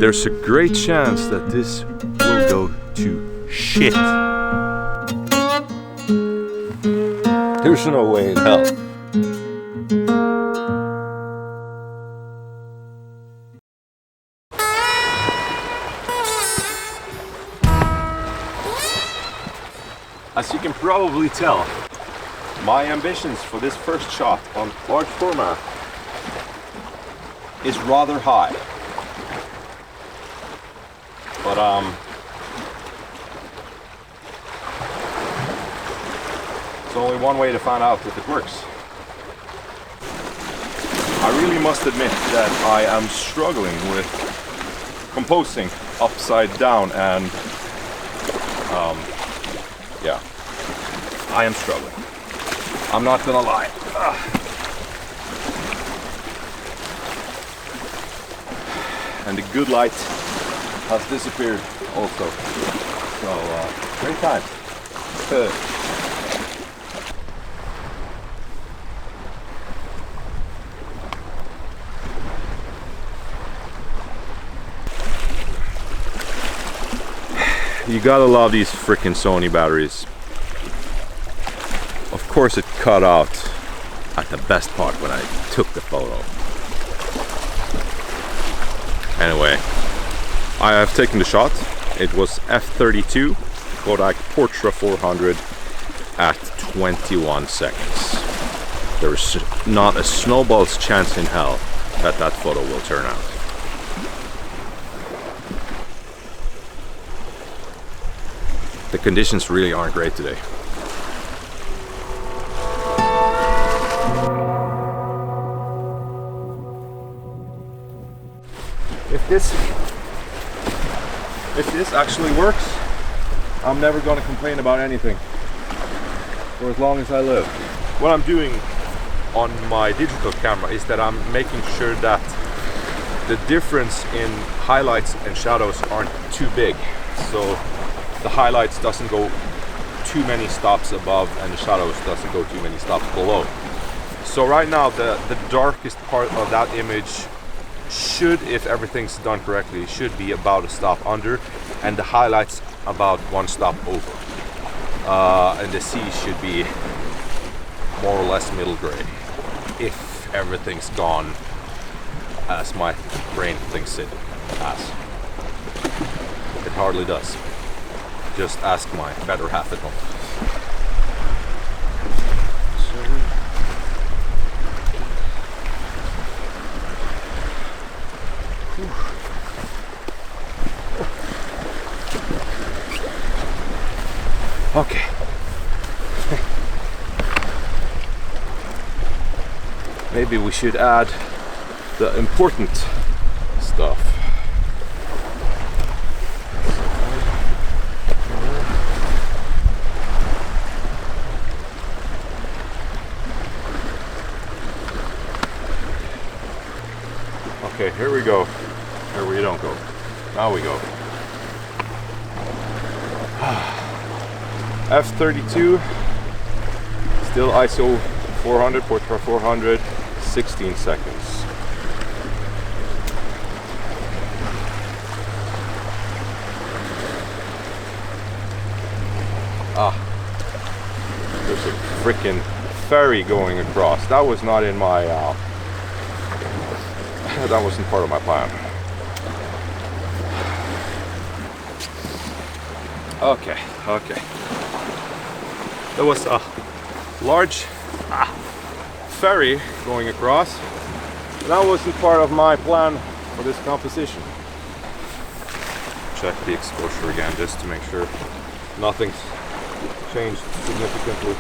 there's a great chance that this will go to shit. There's no way in hell. As you can probably tell, my ambitions for this first shot on large format is rather high. But there's only one way to find out if it works. I really must admit that I am struggling with composing upside down, and yeah, I am struggling. I'm not gonna lie. And the good light has disappeared also. So, great time. You gotta love these frickin' Sony batteries. Of course it cut out at the best part when I took the photo. Anyway, I have taken the shot. It was f/32 Kodak Portra 400 at 21 seconds. There's not a snowball's chance in hell that that photo will turn out. The conditions really aren't great today. If this actually works, I'm never going to complain about anything for as long as I live. What I'm doing on my digital camera is that I'm making sure that the difference in highlights and shadows aren't too big. So the highlights doesn't go too many stops above and the shadows doesn't go too many stops below. So right now the darkest part of that image should, if everything's done correctly, should be about a stop under, and the highlights about one stop over. And the sea should be more or less middle grade, if everything's gone as my brain thinks it has. It hardly does. Just ask my better half at home. Okay. Maybe we should add the important stuff. Okay, here we go. Here we don't go. Now we go. f/32, still ISO 400, Portra 400, 16 seconds. There's a freaking ferry going across. That was not in my, that wasn't part of my plan. Okay. There was a large ferry going across. That wasn't part of my plan for this composition. Check the exposure again just to make sure nothing's changed significantly.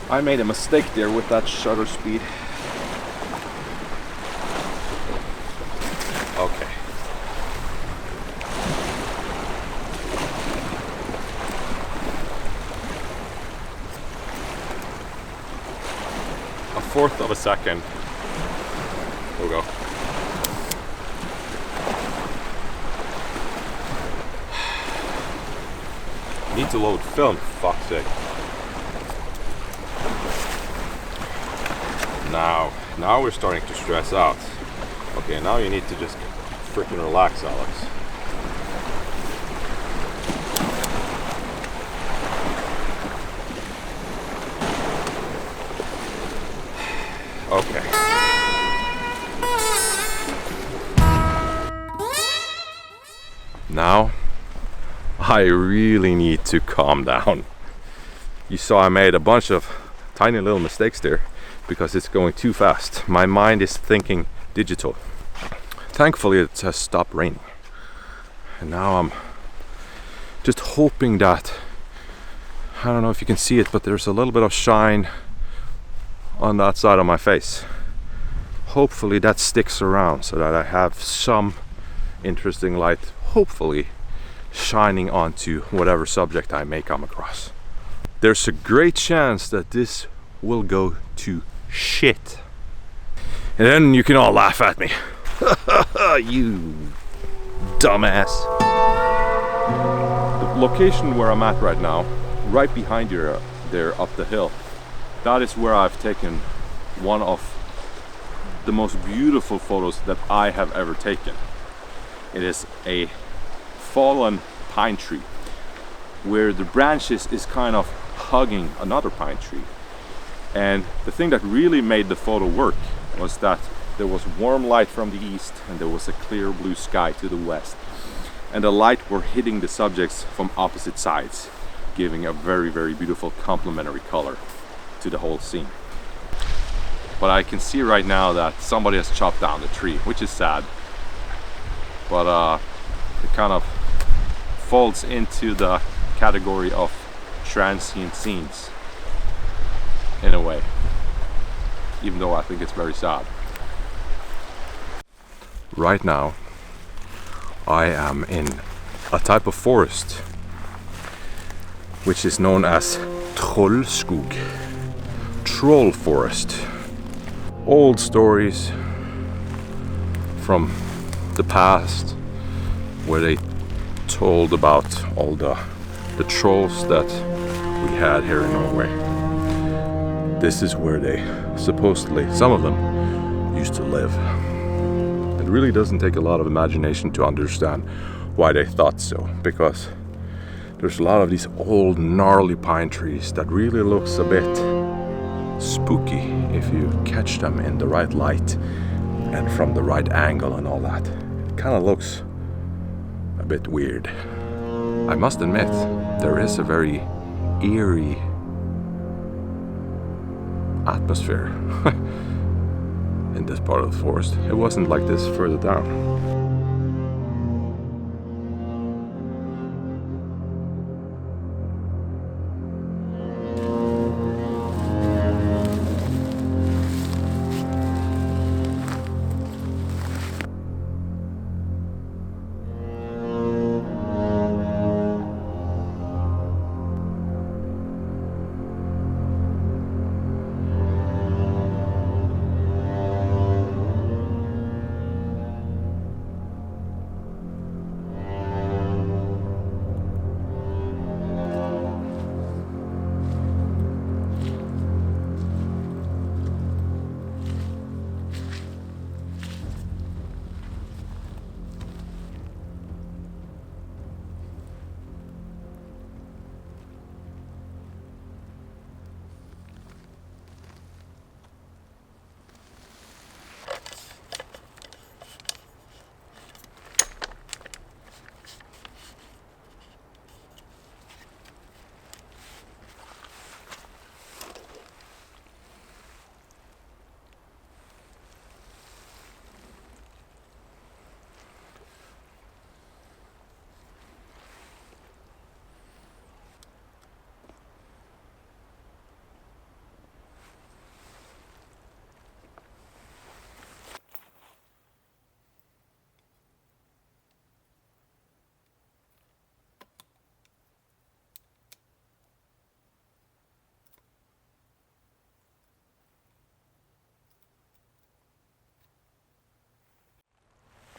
I made a mistake there with that shutter speed. Okay. A fourth of a second. There we go. Need to load film, for fuck's sake. Now we're starting to stress out. Okay, now you need to just freaking relax, Alex. Okay. Now I really need to calm down. You saw I made a bunch of tiny little mistakes there because it's going too fast. My mind is thinking digital. Thankfully it has stopped raining. And now I'm just hoping that, I don't know if you can see it, but there's a little bit of shine on that side of my face. Hopefully that sticks around so that I have some interesting light, hopefully shining onto whatever subject I may come across. There's a great chance that this will go to shit. And then you can all laugh at me. You dumbass. The location where I'm at right now, right behind you there up the hill, that is where I've taken one of the most beautiful photos that I have ever taken. It is a fallen pine tree where the branches is kind of hugging another pine tree. And the thing that really made the photo work was that there was warm light from the east and there was a clear blue sky to the west. And the light were hitting the subjects from opposite sides, giving a very, very beautiful complementary color to the whole scene. But I can see right now that somebody has chopped down the tree, which is sad. But it kind of falls into the category of transient scenes in a way, even though I think it's very sad. Right now I am in a type of forest which is known as trollskog, troll forest. Old stories from the past where they told about all the trolls that we had here in Norway. This is where they supposedly, some of them, used to live. It really doesn't take a lot of imagination to understand why they thought so, because there's a lot of these old gnarly pine trees that really looks a bit spooky if you catch them in the right light and from the right angle and all that. It kind of looks a bit weird. I must admit, there is a very eerie atmosphere in this part of the forest. It wasn't like this further down.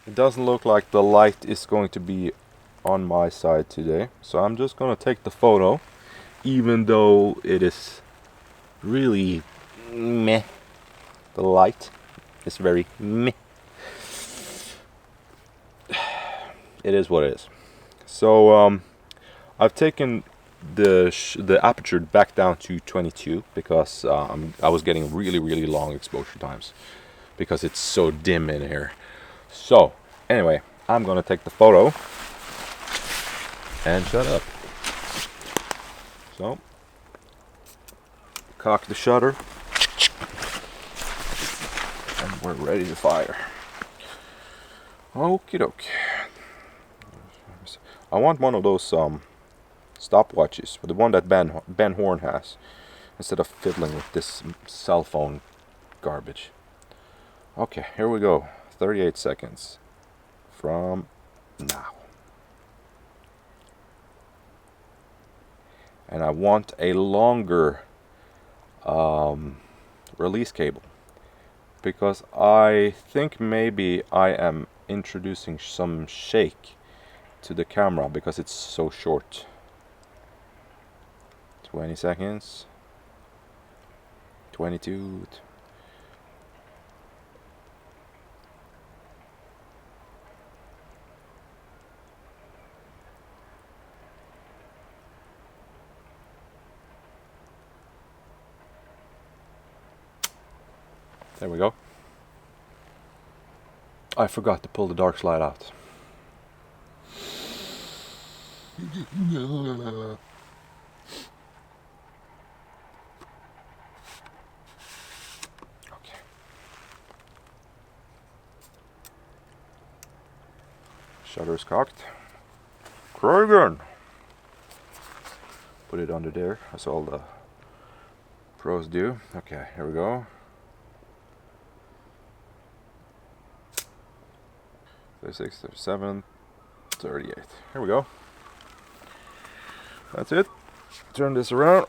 It doesn't look like the light is going to be on my side today, so I'm just gonna take the photo, even though it is really meh. The light is very meh. It is what it is. So I've taken the aperture back down to 22 because I was getting really long exposure times because it's so dim in here. So anyway, I'm gonna take the photo and shut up. So cock the shutter and we're ready to fire. Okie doke. I want one of those stopwatches, the one that Ben Horn has, instead of fiddling with this cell phone garbage. Okay, here we go. 38 seconds from now. And I want a longer release cable because I think maybe I am introducing some shake to the camera because it's so short. 20 seconds. 22. There we go. I forgot to pull the dark slide out. Okay. Shutter's cocked. Try again. Put it under there, as all the pros do. Okay, here we go. 36, 37, 38. Here we go. That's it. Turn this around.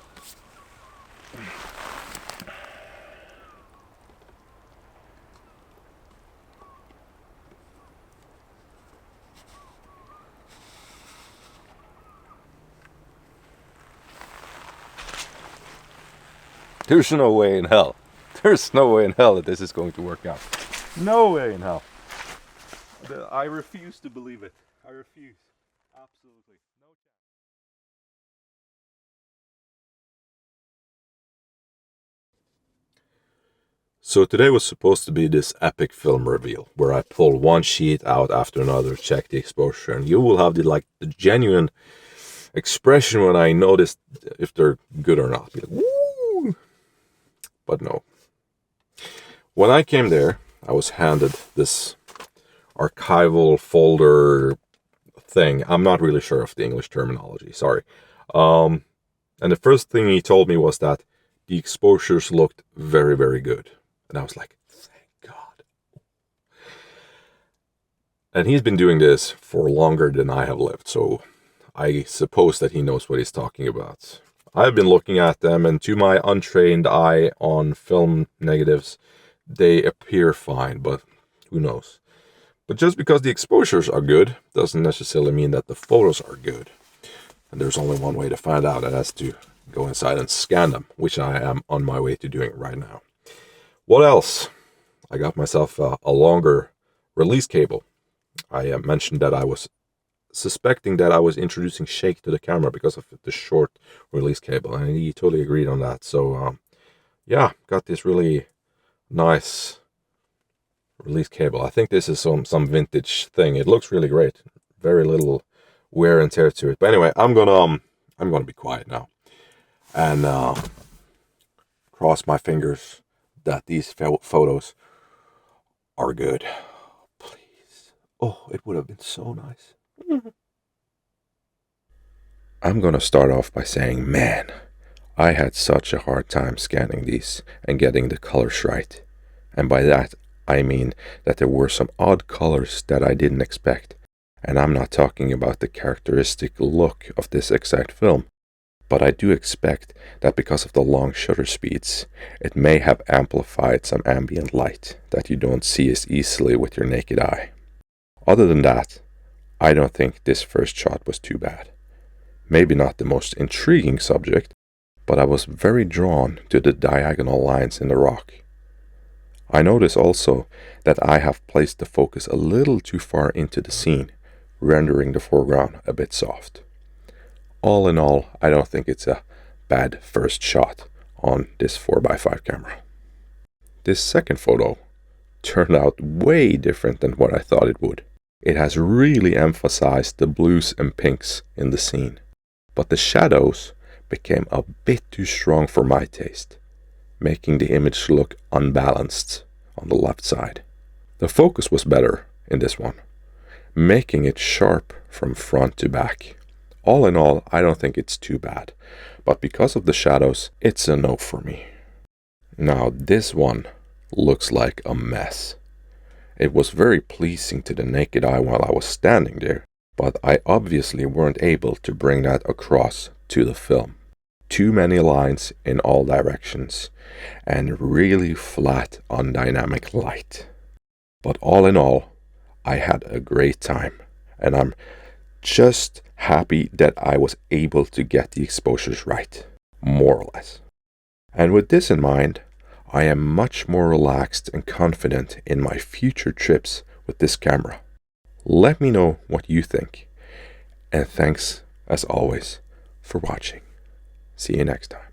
There's no way in hell. There's no way in hell that this is going to work out. No way in hell. I refuse to believe it. I refuse. Absolutely. No chance. So today was supposed to be this epic film reveal where I pull one sheet out after another, check the exposure, and you will have the genuine expression when I notice if they're good or not. Be like, woo! But no. When I came there, I was handed this archival folder thing. I'm not really sure of the English terminology, sorry. And the first thing he told me was that the exposures looked very good. And I was like, thank God. And he's been doing this for longer than I have lived, so I suppose that he knows what he's talking about. I've been looking at them, and to my untrained eye on film negatives, they appear fine, but who knows. But just because the exposures are good doesn't necessarily mean that the photos are good. And there's only one way to find out, and that's to go inside and scan them, which I am on my way to doing right now. What else? I got myself a longer release cable. I mentioned that I was suspecting that I was introducing shake to the camera because of the short release cable, and he totally agreed on that. So yeah, got this really nice release cable. I think this is some vintage thing. It looks really great. Very little wear and tear to it. But anyway, I'm gonna be quiet now and cross my fingers that these photos are good. Please. Oh, it would have been so nice. I'm gonna start off by saying, man, I had such a hard time scanning these and getting the colors right. And by that, I mean that there were some odd colors that I didn't expect. And I'm not talking about the characteristic look of this exact film, but I do expect that because of the long shutter speeds, it may have amplified some ambient light that you don't see as easily with your naked eye. Other than that, I don't think this first shot was too bad. Maybe not the most intriguing subject, but I was very drawn to the diagonal lines in the rock. I notice also that I have placed the focus a little too far into the scene, rendering the foreground a bit soft. All in all, I don't think it's a bad first shot on this 4x5 camera. This second photo turned out way different than what I thought it would. It has really emphasized the blues and pinks in the scene, but the shadows became a bit too strong for my taste, making the image look unbalanced on the left side. The focus was better in this one, making it sharp from front to back. All in all, I don't think it's too bad, but because of the shadows, it's a no for me. Now this one looks like a mess. It was very pleasing to the naked eye while I was standing there, but I obviously weren't able to bring that across to the film. Too many lines in all directions, and really flat undynamic light. But all in all, I had a great time, and I'm just happy that I was able to get the exposures right, more or less. And with this in mind, I am much more relaxed and confident in my future trips with this camera. Let me know what you think, and thanks as always for watching. See you next time.